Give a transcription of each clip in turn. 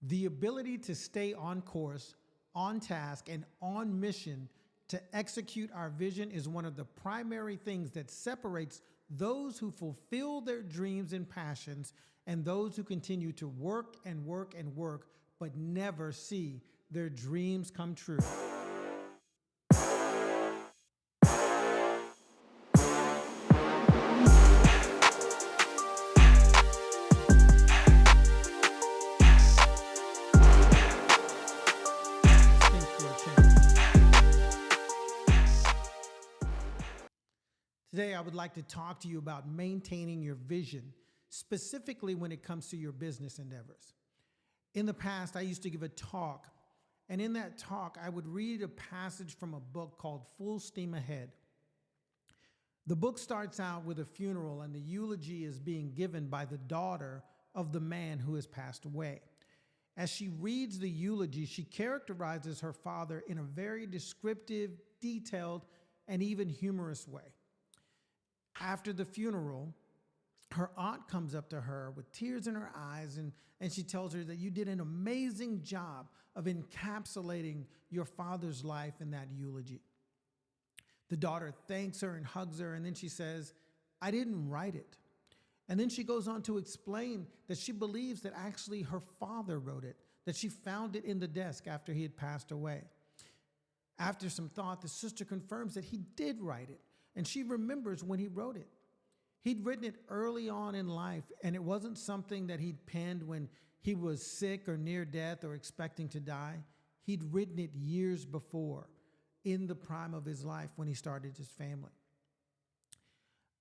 The ability to stay on course, on task, and on mission to execute our vision is one of the primary things that separates those who fulfill their dreams and passions and those who continue to work and work and work but never see their dreams come true. Today, I would like to talk to you about maintaining your vision, specifically when it comes to your business endeavors. In the past, I used to give a talk, and in that talk, I would read a passage from a book called Full Steam Ahead. The book starts out with a funeral, and the eulogy is being given by the daughter of the man who has passed away. As she reads the eulogy, she characterizes her father in a very descriptive, detailed, and even humorous way. After the funeral, her aunt comes up to her with tears in her eyes, and she tells her that you did an amazing job of encapsulating your father's life in that eulogy. The daughter thanks her and hugs her, and then she says, "I didn't write it." And then she goes on to explain that she believes that actually her father wrote it, that she found it in the desk after he had passed away. After some thought, the sister confirms that he did write it, and she remembers when he wrote it. He'd written it early on in life, and it wasn't something that he'd penned when he was sick or near death or expecting to die. He'd written it years before, in the prime of his life when he started his family.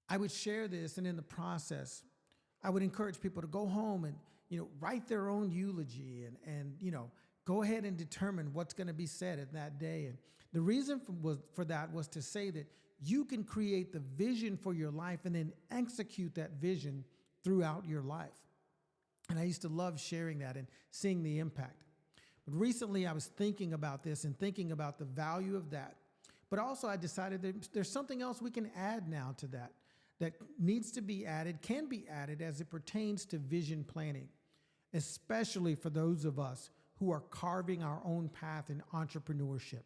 I would share this, and in the process, I would encourage people to go home and write their own eulogy and go ahead and determine what's going to be said at that day. And the reason for that was to say that you can create the vision for your life and then execute that vision throughout your life. And I used to love sharing that and seeing the impact. But recently I was thinking about this and thinking about the value of that. But also I decided that there's something else we can add now to that needs to be added, can be added as it pertains to vision planning, especially for those of us who are carving our own path in entrepreneurship.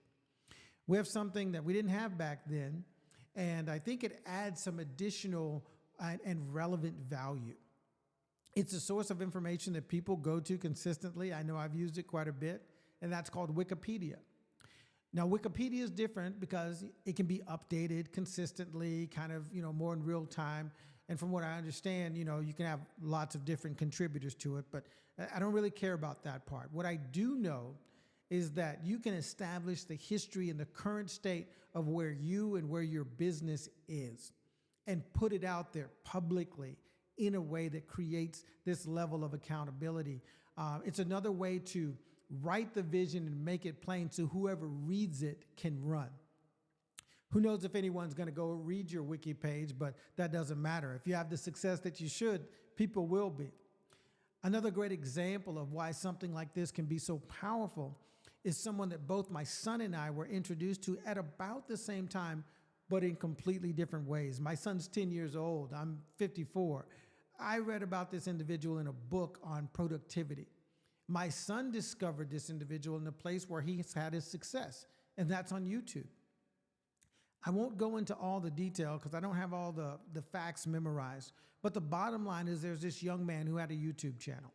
We have something that we didn't have back then, and I think it adds some additional and relevant value. It's a source of information that people go to consistently. I know I've used it quite a bit, and that's called Wikipedia. Now, Wikipedia is different because it can be updated consistently, kind of, more in real time. And from what I understand, you can have lots of different contributors to it, but I don't really care about that part. What I do know is that you can establish the history and the current state of where you and where your business is and put it out there publicly in a way that creates this level of accountability. It's another way to write the vision and make it plain so whoever reads it can run. Who knows if anyone's going to go read your wiki page, but that doesn't matter. If you have the success that you should, people will be. Another great example of why something like this can be so powerful is someone that both my son and I were introduced to at about the same time, but in completely different ways. My son's 10 years old. I'm 54. I read about this individual in a book on productivity. My son discovered this individual in a place where he's had his success, and that's on YouTube. I won't go into all the detail because I don't have all the facts memorized, but the bottom line is there's this young man who had a YouTube channel,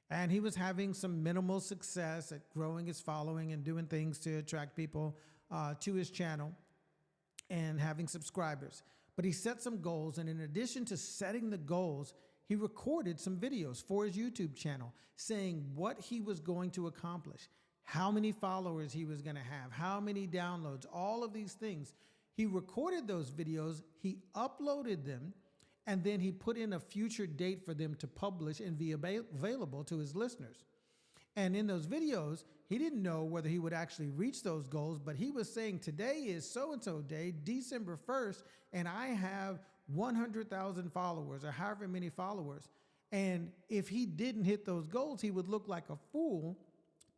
and he was having some minimal success at growing his following and doing things to attract people to his channel and having subscribers. But he set some goals, and in addition to setting the goals, he recorded some videos for his YouTube channel saying what he was going to accomplish, how many followers he was going to have, how many downloads, all of these things. He recorded those videos, he uploaded them, and then he put in a future date for them to publish and be available to his listeners. And in those videos, he didn't know whether he would actually reach those goals, but he was saying today is so-and-so day, December 1st, and I have 100,000 followers or however many followers. And if he didn't hit those goals, he would look like a fool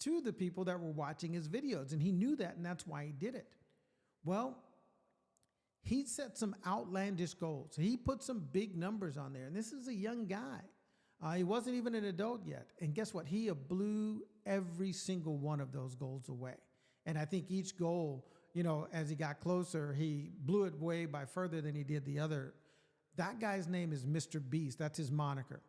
to the people that were watching his videos. And he knew that, and that's why he did it. Well, he set some outlandish goals. He put some big numbers on there. And this is a young guy. He wasn't even an adult yet. And guess what? He blew every single one of those goals away. And I think each goal, as he got closer, he blew it way by further than he did the other. That guy's name is Mr. Beast. That's his moniker.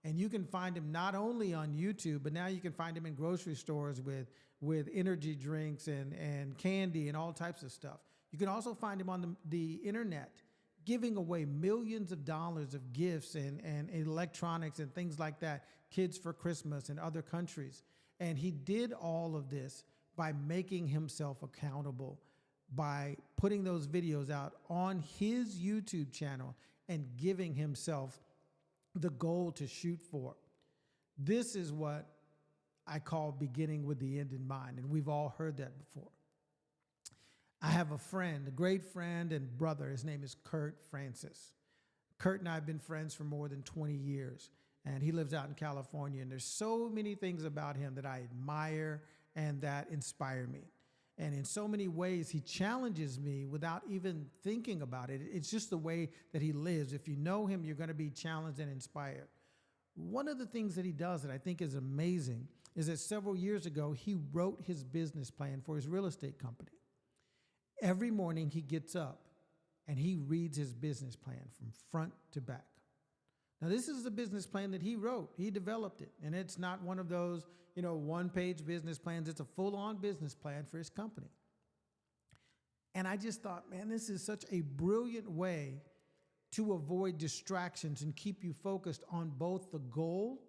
And you can find him not only on YouTube, but now you can find him in grocery stores with energy drinks and candy and all types of stuff. You can also find him on the internet giving away millions of dollars of gifts and electronics and things like that, kids for Christmas in other countries. And he did all of this by making himself accountable, by putting those videos out on his YouTube channel and giving himself the goal to shoot for. This is what I call beginning with the end in mind, and we've all heard that before. I have a friend, a great friend and brother. His name is Kurt Francis. Kurt and I have been friends for more than 20 years, and he lives out in California, and there's so many things about him that I admire and that inspire me. And in so many ways, he challenges me without even thinking about it. It's just the way that he lives. If you know him, you're going to be challenged and inspired. One of the things that he does that I think is amazing is that several years ago, he wrote his business plan for his real estate company. Every morning he gets up and he reads his business plan from front to back. Now, this is a business plan that he wrote. He developed it. And it's not one of those, one-page business plans. It's a full-on business plan for his company. And I just thought, man, this is such a brilliant way to avoid distractions and keep you focused on both the goal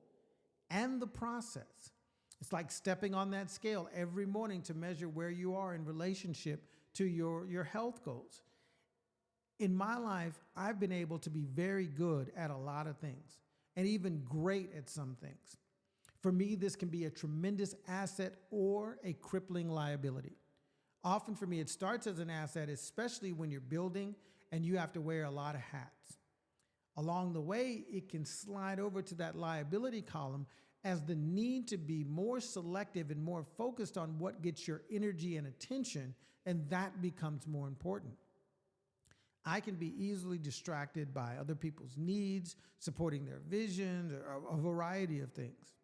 and the process. It's like stepping on that scale every morning to measure where you are in relationship to your health goals. In my life, I've been able to be very good at a lot of things and even great at some things. For me, this can be a tremendous asset or a crippling liability. Often for me, it starts as an asset, especially when you're building and you have to wear a lot of hats. Along the way, it can slide over to that liability column as the need to be more selective and more focused on what gets your energy and attention, and that becomes more important. I can be easily distracted by other people's needs, supporting their visions, or a variety of things.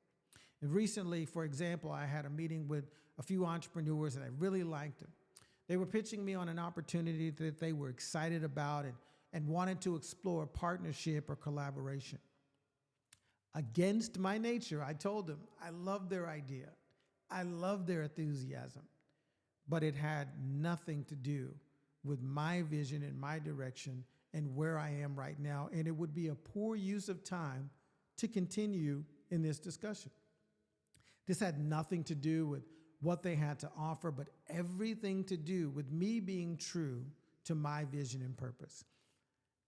And recently, for example, I had a meeting with a few entrepreneurs and I really liked them. They were pitching me on an opportunity that they were excited about and wanted to explore partnership or collaboration. Against my nature, I told them I loved their idea. I loved their enthusiasm, but it had nothing to do with my vision and my direction and where I am right now. And it would be a poor use of time to continue in this discussion. This had nothing to do with what they had to offer, but everything to do with me being true to my vision and purpose.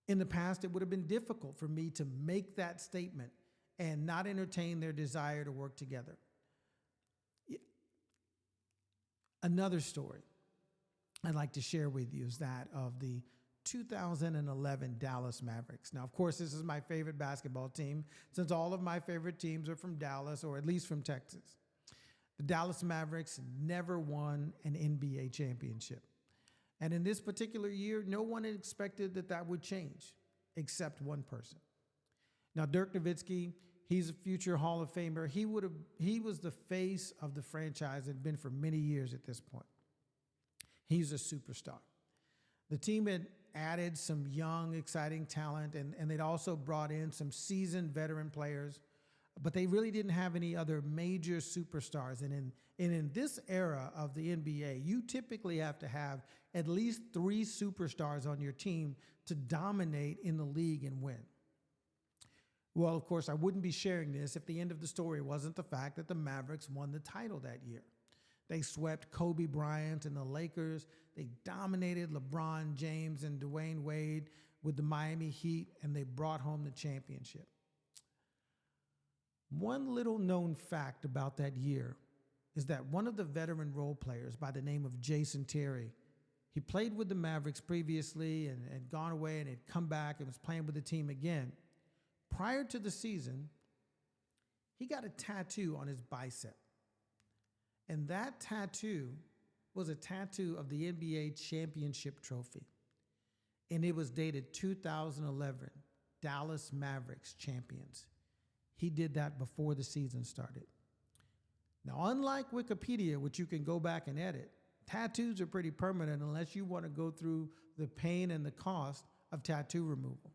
In the past, it would have been difficult for me to make that statement and not entertain their desire to work together. Another story I'd like to share with you is that of the 2011 Dallas Mavericks. Now, of course, this is my favorite basketball team, since all of my favorite teams are from Dallas, or at least from Texas. The Dallas Mavericks never won an NBA championship. And in this particular year, no one had expected that would change, except one person. Now, Dirk Nowitzki, he's a future Hall of Famer. He was the face of the franchise and had been for many years at this point. He's a superstar. The team had added some young, exciting talent, and they'd also brought in some seasoned veteran players, but they really didn't have any other major superstars. And in this era of the NBA, you typically have to have at least 3 superstars on your team to dominate in the league and win. Well, of course, I wouldn't be sharing this if the end of the story wasn't the fact that the Mavericks won the title that year. They swept Kobe Bryant and the Lakers. They dominated LeBron James and Dwayne Wade with the Miami Heat, and they brought home the championship. One little known fact about that year is that one of the veteran role players by the name of Jason Terry, he played with the Mavericks previously and had gone away and had come back and was playing with the team again. Prior to the season, he got a tattoo on his bicep. And that tattoo was a tattoo of the NBA championship trophy. And it was dated 2011, Dallas Mavericks champions. He did that before the season started. Now, unlike Wikipedia, which you can go back and edit, tattoos are pretty permanent unless you want to go through the pain and the cost of tattoo removal.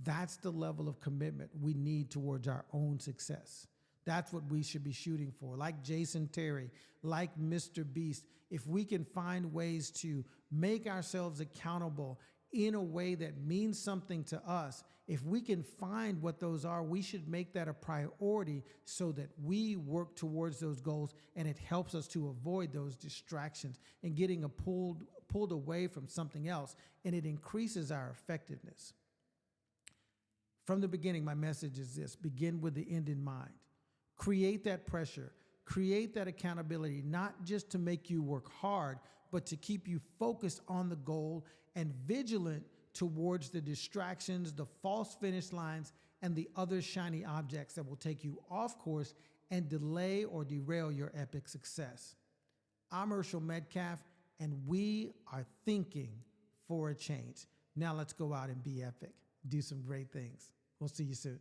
That's the level of commitment we need towards our own success. That's what we should be shooting for. Like Jason Terry, like Mr. Beast, if we can find ways to make ourselves accountable in a way that means something to us, if we can find what those are, we should make that a priority so that we work towards those goals, and it helps us to avoid those distractions and getting pulled away from something else, and it increases our effectiveness. From the beginning, my message is this: begin with the end in mind. Create that pressure, create that accountability, not just to make you work hard, but to keep you focused on the goal and vigilant towards the distractions, the false finish lines, and the other shiny objects that will take you off course and delay or derail your epic success. I'm Herschel Metcalf, and we are thinking for a change. Now let's go out and be epic. Do some great things. We'll see you soon.